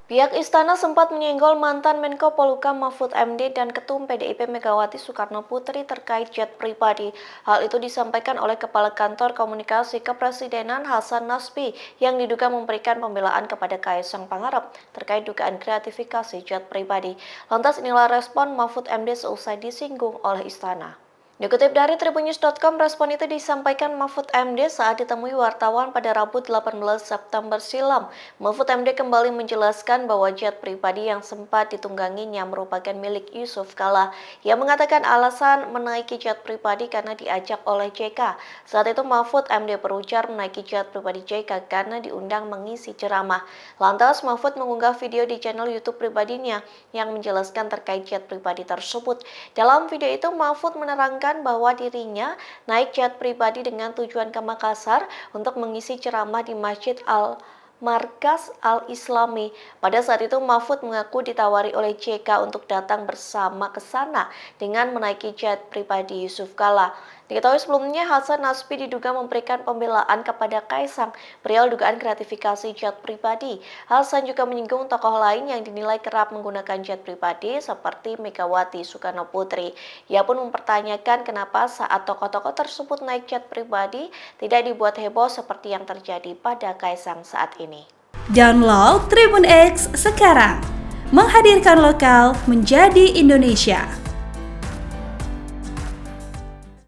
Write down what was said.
Pihak istana sempat menyenggol mantan Menko Polhukam Mahfud MD dan Ketum PDIP Megawati Soekarno Putri terkait jet pribadi. Hal itu disampaikan oleh Kepala Kantor Komunikasi Kepresidenan Hasan Nasbi yang diduga memberikan pembelaan kepada Kaisang Pangarep terkait dugaan gratifikasi jet pribadi. Lantas inilah respon Mahfud MD seusai disinggung oleh istana. Dikutip dari tribunnews.com, respon itu disampaikan Mahfud MD saat ditemui wartawan pada Rabu 18 September silam. Mahfud MD kembali menjelaskan bahwa jet pribadi yang sempat ditungganginya merupakan milik Yusuf Kala. Ia mengatakan alasan menaiki jet pribadi karena diajak oleh JK. Saat itu Mahfud MD berujar menaiki jet pribadi JK karena diundang mengisi ceramah. Lantas Mahfud mengunggah video di channel YouTube pribadinya yang menjelaskan terkait jet pribadi tersebut. Dalam video itu Mahfud menerangkan bahwa dirinya naik jet pribadi dengan tujuan ke Makassar untuk mengisi ceramah di Masjid Al-Markaz Al-Islami. Pada saat itu Mahfud mengaku ditawari oleh JK untuk datang bersama ke sana dengan menaiki jet pribadi Yusuf Kala. Diketahui sebelumnya Hasan Nasbi diduga memberikan pembelaan kepada Kaisang perihal dugaan gratifikasi jet pribadi. Hasan juga menyinggung tokoh lain yang dinilai kerap menggunakan jet pribadi seperti Megawati Soekarno Putri. Ia pun mempertanyakan kenapa saat tokoh-tokoh tersebut naik jet pribadi tidak dibuat heboh seperti yang terjadi pada Kaisang saat ini. Download Tribun X sekarang, menghadirkan lokal menjadi Indonesia.